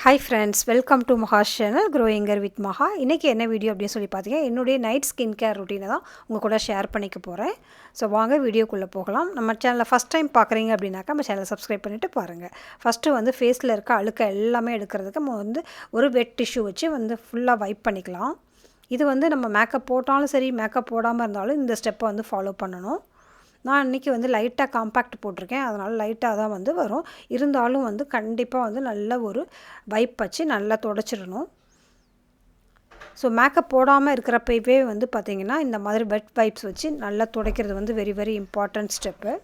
Hi friends, welcome to MAHA channel Growing with MAHA. இன்னைக்கு என்ன video அப்படினு சொல்லி பாத்தீங்கன்னா என்னுடைய நைட் ஸ்கின் கேர் ரொட்டீனை தான் உங்க கூட ஷேர் பண்ணிக்க போறேன். சோ வாங்க வீடியோக்குள்ள போகலாம். நம்ம சேனலை ஃபர்ஸ்ட் டைம் பார்க்கறீங்க அப்படினாக்கா நம்ம சேனலை சப்ஸ்கிரைப் பண்ணிட்டு பாருங்க. ஃபர்ஸ்ட் வந்து ஃபேஸ்ல இருக்க அழுக்கு எல்லாமே எடுக்கிறதுக்கு நம்ம வந்து ஒரு வெட் டிஷ்யூ வச்சு வந்து ஃபுல்லா வைப் பண்ணிக்கலாம். இது வந்து நம்ம மேக்கப் போட்டாலும் சரி மேக்கப் போடாம இருந்தாலும் இந்த ஸ்டெப்பை வந்து ஃபாலோ பண்ணணும். நான் இன்றைக்கி வந்து லைட்டாக காம்பேக்ட் போட்டிருக்கேன், அதனால் லைட்டாக தான் வந்து வரும். இருந்தாலும் வந்து கண்டிப்பாக வந்து நல்ல ஒரு வைப் வச்சு நல்லா துடைச்சிடணும். ஸோ மேக்கப் போடாமல் இருக்கிறப்பவே வந்து பார்த்திங்கன்னா இந்த மாதிரி வெட் வைப்ஸ் வச்சு நல்லா துடைக்கிறது வந்து வெரி வெரி இம்பார்ட்டண்ட் ஸ்டெப்பு.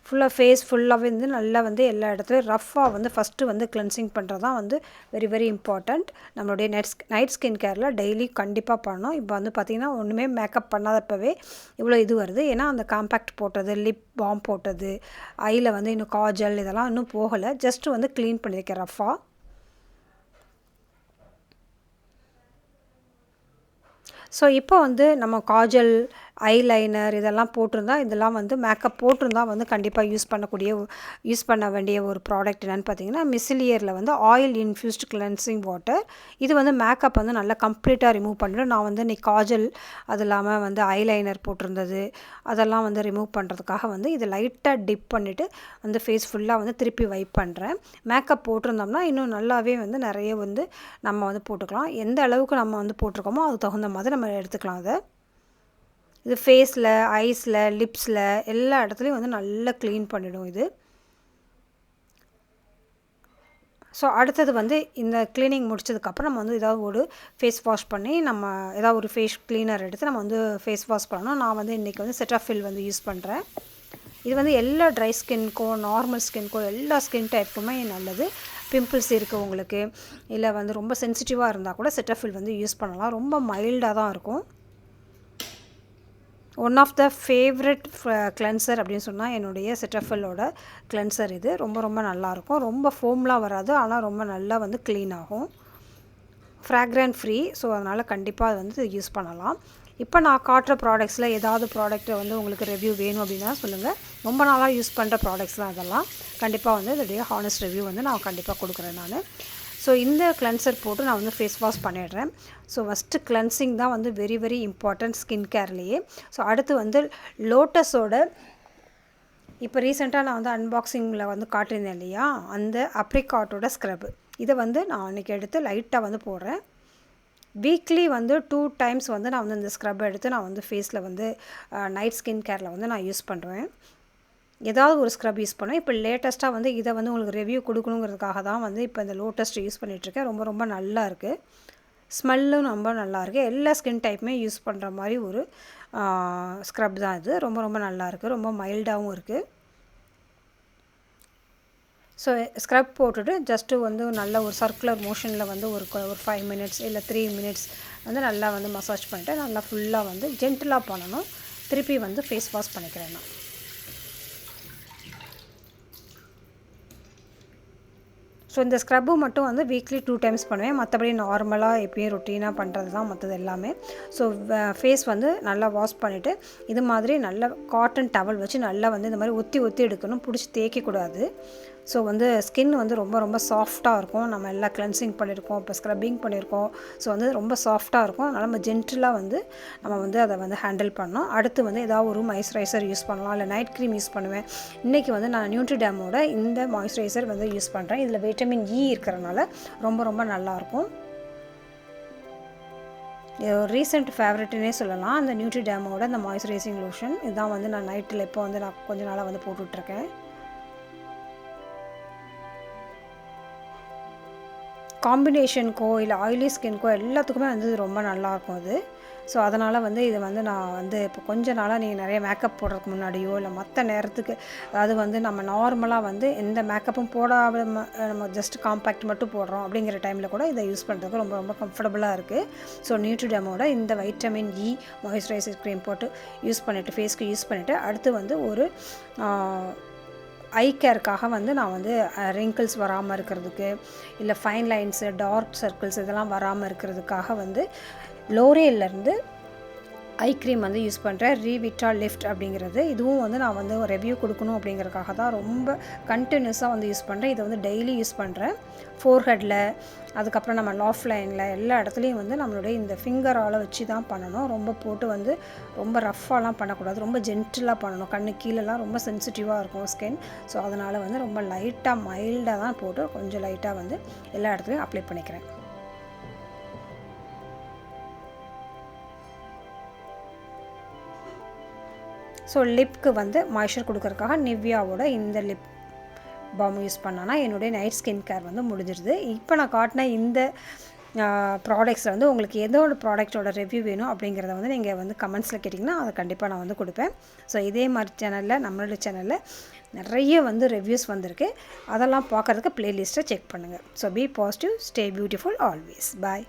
ஃபுல்லாக ஃபேஸ் ஃபுல்லாகவே வந்து நல்லா வந்து எல்லா இடத்துலையும் ரஃப்பாக வந்து ஃபஸ்ட்டு வந்து கிளென்சிங் பண்ணுறது தான் வந்து வெரி வெரி இம்பார்ட்டண்ட். நம்மளுடைய நைட் ஸ்கின் கேரில் டெய்லி கண்டிப்பாக பண்ணணும். இப்போ வந்து பார்த்திங்கன்னா ஒன்றுமே மேக்கப் பண்ணாதப்பவே இவ்வளோ இது வருது. ஏன்னா அந்த காம்பேக்ட் போட்டது, லிப் பாம் போட்டது, ஐயில் வந்து இன்னும் காஜல் இதெல்லாம் இன்னும் போகலை. ஜஸ்ட்டு வந்து க்ளீன் பண்ணியிருக்கேன் ரஃப்பாக. ஸோ இப்போ வந்து நம்ம காஜல், ஐலைனர் இதெல்லாம் போட்டிருந்தா இதெல்லாம் வந்து மேக்கப் போட்டிருந்தா வந்து கண்டிப்பாக யூஸ் பண்ண வேண்டிய ஒரு ப்ராடக்ட் என்னென்னு பார்த்தீங்கன்னா மிசிலியரில் வந்து ஆயில் இன்ஃப்யூஸ்ட் கிளென்சிங் வாட்டர். இது வந்து மேக்கப் வந்து நல்லா கம்ப்ளீட்டாக ரிமூவ் பண்ணிவிடும். நான் வந்து இன்னைக்கு காஜல் அது இல்லாமல் வந்து ஐலைனர் போட்டிருந்தது அதெல்லாம் வந்து ரிமூவ் பண்ணுறதுக்காக வந்து இதை லைட்டாக டிப் பண்ணிவிட்டு வந்து ஃபேஸ் ஃபுல்லாக வந்து திருப்பி வைப் பண்ணுறேன். மேக்கப் போட்டிருந்தோம்னா இன்னும் நல்லாவே வந்து நிறைய வந்து நம்ம வந்து போட்டுக்கலாம். எந்த அளவுக்கு நம்ம வந்து போட்டிருக்கோமோ அதுக்கு தகுந்த மாதிரி நம்ம எடுத்துக்கலாம். அதை இது ஃபேஸில், ஐஸில், லிப்ஸில் எல்லா இடத்துலையும் வந்து நல்லா க்ளீன் பண்ணிவிடும் இது. ஸோ அடுத்தது வந்து இந்த க்ளீனிங் முடிச்சதுக்கப்புறம் நம்ம வந்து ஏதாவது ஒரு ஃபேஸ் வாஷ் பண்ணி நம்ம ஏதாவது ஒரு ஃபேஸ் க்ளீனர் எடுத்து நம்ம வந்து ஃபேஸ் வாஷ் பண்ணணும். நான் வந்து இன்றைக்கி வந்து cetaphil வந்து யூஸ் பண்ணுறேன். இது வந்து எல்லா ட்ரை ஸ்கின்க்கும் நார்மல் ஸ்கின்க்கும் எல்லா ஸ்கின் டைப்புக்குமே நல்லது. பிம்பிள்ஸ் இருக்குது உங்களுக்கு, இல்லை வந்து ரொம்ப சென்சிட்டிவாக இருந்தால் கூட cetaphil வந்து யூஸ் பண்ணலாம். ரொம்ப மைல்டாக தான் இருக்கும். One of the favourite cleanser அப்படின்னு சொன்னால் என்னுடைய cetaphilோட கிளென்சர் இது. ரொம்ப ரொம்ப நல்லாயிருக்கும். ரொம்ப ஃபோம்லாம் வராது, ஆனால் ரொம்ப நல்லா வந்து க்ளீன் ஆகும். ஃப்ராக்ரன்ட் ஃப்ரீ. ஸோ அதனால் கண்டிப்பாக அது வந்து யூஸ் பண்ணலாம். இப்போ நான் காட்டுற ப்ராடக்ட்ஸில் ஏதாவது ப்ராடக்ட்டை வந்து உங்களுக்கு ரிவ்யூ வேணும் அப்படின்னா சொல்லுங்கள். ரொம்ப நாளாக யூஸ் பண்ணுற ப்ராடக்ட்ஸ் தான் அதெல்லாம். கண்டிப்பாக வந்து இதோடைய ஹானஸ்ட் ரிவ்யூ வந்து நான் கண்டிப்பாக கொடுக்குறேன் நான். ஸோ இந்த கிளென்சர் போட்டு நான் வந்து ஃபேஸ் வாஷ் பண்ணிடுறேன். ஸோ ஃபஸ்ட்டு கிளென்சிங் தான் வந்து வெரி வெரி இம்பார்ட்டன்ட் ஸ்கின் கேர்லேயே. ஸோ அடுத்து வந்து லோட்டஸோட இப்போ ரீசெண்டாக நான் வந்து அன்பாக்சிங்கில் வந்து காட்டியிருந்தேன் இல்லையா, அந்த அப்ரிகாட்டோட ஸ்க்ரப். இதை வந்து நான் அன்றைக்கி எடுத்து லைட்டாக வந்து போடுறேன். வீக்லி வந்து 2 டைம்ஸ் வந்து நான் வந்து இந்த ஸ்க்ரப் எடுத்து நான் வந்து ஃபேஸில் வந்து நைட் ஸ்கின் கேரில் வந்து நான் யூஸ் பண்ணுவேன். ஏதாவது ஒரு ஸ்க்ரப் யூஸ் பண்ணுவேன். இப்போ லேட்டஸ்ட்டாக வந்து இதை வந்து உங்களுக்கு ரிவ்யூ கொடுக்கணுங்கிறதுக்காக தான் வந்து இப்போ இந்த லோட்டஸ் யூஸ் பண்ணிகிட்ருக்கேன். ரொம்ப ரொம்ப நல்லா இருக்குது. ஸ்மெல்லும் ரொம்ப நல்லாயிருக்கு. எல்லா ஸ்கின் டைப்புமே யூஸ் பண்ணுற மாதிரி ஒரு ஸ்க்ரப் தான் இது. ரொம்ப ரொம்ப நல்லாயிருக்கு. ரொம்ப மைல்டாகவும் இருக்குது. ஸோ ஸ்க்ரப் போட்டுட்டு ஜஸ்ட்டு வந்து நல்ல ஒரு சர்க்குலர் மோஷனில் வந்து ஒரு 5 மினிட்ஸ் இல்லை 3 மினிட்ஸ் வந்து நல்லா வந்து மசாஜ் பண்ணிட்டு நல்லா ஃபுல்லாக வந்து ஜென்டிலாக பண்ணணும். திருப்பி வந்து ஃபேஸ் வாஷ் பண்ணிக்கிறேன் நான். ஸோ இந்த ஸ்க்ரப்பு மட்டும் வந்து வீக்லி 2 டைம்ஸ் பண்ணுவேன். மற்றபடி நார்மலாக எப்பயும் ரொட்டீனாக பண்ணுறது தான் மற்றது எல்லாமே. ஸோ ஃபேஸ் வந்து நல்லா வாஷ் பண்ணிவிட்டு இது மாதிரி நல்லா காட்டன் டவல் வச்சு நல்லா வந்து இந்த மாதிரி ஒத்தி ஒத்தி எடுக்கணும். பிடிச்சி தேய்க்கக்கூடாது. ஸோ வந்து ஸ்கின் வந்து ரொம்ப ரொம்ப சாஃப்டாக இருக்கும். நம்ம எல்லாம் கிளென்சிங் பண்ணியிருக்கோம், இப்போ ஸ்க்ரப்பிங் பண்ணியிருக்கோம். ஸோ வந்து ரொம்ப சாஃப்டாக இருக்கும். அதனால் நம்ம ஜென்டிலாக வந்து நம்ம வந்து அதை வந்து ஹேண்டில் பண்ணோம். அடுத்து வந்து ஏதாவது ஒரு மாய்ஸ்சரைசர் யூஸ் பண்ணலாம், இல்லை நைட் க்ரீம் யூஸ் பண்ணுவேன். இன்றைக்கி வந்து நான் நியூட்ரிடர்மோட இந்த மாய்ஸ்சரைசர் வந்து யூஸ் பண்ணுறேன். இதில் வைட்டமின் இ இருக்கிறனால ரொம்ப ரொம்ப நல்லாயிருக்கும். ரீசெண்ட் ஃபேவரட்னே சொல்லலாம் அந்த நியூட்ரிடர்மோட இந்த மாய்ஸ்சரைசிங் லோஷன். இதுதான் வந்து நான் நைட்டில் இப்போ வந்து நான் கொஞ்ச நாளாக வந்து போட்டுட்ருக்கேன். காம்பினேஷனுக்கோ இல்லை ஆயிலி ஸ்கின்க்கோ எல்லாத்துக்குமே வந்து இது ரொம்ப நல்லாயிருக்கும் அது. ஸோ அதனால் வந்து இது வந்து நான் வந்து இப்போ கொஞ்ச நாளாக நீங்கள் நிறைய மேக்கப் போடுறதுக்கு முன்னாடியோ இல்லை மற்ற நேரத்துக்கு, அதாவது வந்து நம்ம நார்மலாக வந்து எந்த மேக்கப்பும் போடாமல் நம்ம ஜஸ்ட் காம்பேக்ட் மட்டும் போடுறோம் அப்படிங்கிற டைமில் கூட இதை யூஸ் பண்ணுறதுக்கு ரொம்ப ரொம்ப கம்ஃபர்டபுளாக இருக்குது. ஸோ நியூட்ரிடர்மோட இந்த வைட்டமின் இ மாய்ஸ்சரைசர் க்ரீம் போட்டு யூஸ் பண்ணிவிட்டு ஃபேஸ்க்கு யூஸ் பண்ணிவிட்டு அடுத்து வந்து ஒரு ஐ கேருக்காக வந்து நான் வந்து ரிங்கிள்ஸ் வராமல் இருக்கிறதுக்கு, இல்லை ஃபைன் லைன்ஸு, டார்க் சர்க்கிள்ஸ் இதெல்லாம் வராமல் இருக்கிறதுக்காக வந்து லோரியல்லேருந்து ஐ க்ரீம் வந்து யூஸ் பண்ணுறேன், ரீவிட்டாலிஃப்ட் அப்படிங்கிறது. இதுவும் வந்து நான் வந்து ரிவ்யூ கொடுக்கணும் அப்படிங்கிறதுக்காக தான் ரொம்ப கண்டினியூஸாக வந்து யூஸ் பண்ணுறேன். இதை வந்து டெய்லி யூஸ் பண்ணுறேன். ஃபோர்ஹெட்டில், அதுக்கப்புறம் நம்ம லாஃப் லைனில் எல்லா இடத்துலையும் வந்து நம்மளுடைய இந்த ஃபிங்கரால் வச்சு தான் பண்ணணும். ரொம்ப போட்டு வந்து ரொம்ப ரஃப்பாலாம் பண்ணக்கூடாது, ரொம்ப ஜென்டிலாக பண்ணணும். கண்ணு கீழெல்லாம் ரொம்ப சென்சிட்டிவாக இருக்கும் ஸ்கின். ஸோ அதனால் வந்து ரொம்ப லைட்டாக மைல்டாக தான் போட்டு கொஞ்சம் லைட்டாக வந்து எல்லா இடத்துலையும் அப்ளை பண்ணிக்கிறேன். ஸோ லிப்க்கு வந்து மாய்ஸ்சர் கொடுக்கறதுக்காக நிவ்யாவோட இந்த லிப் பாம் யூஸ் பண்ணானா என்னுடைய நைட் ஸ்கின் கேர் வந்து முடிஞ்சிருது. இப்போ நான் காட்டின இந்த ப்ராடக்ட்ஸில் வந்து உங்களுக்கு எதோட ப்ராடக்ட்டோட ரிவ்யூ வேணும் அப்படிங்கிறத வந்து நீங்கள் வந்து கமெண்ட்ஸில் கேட்டிங்கன்னா அதை கண்டிப்பாக நான் வந்து கொடுப்பேன். ஸோ இதே மாதிரி சேனலில், நம்மளோட சேனலில் நிறைய வந்து ரிவ்யூஸ் வந்திருக்கு. அதெல்லாம் பார்க்குறதுக்கு ப்ளேலிஸ்ட்டை செக் பண்ணுங்கள். So be positive, stay beautiful always. Bye.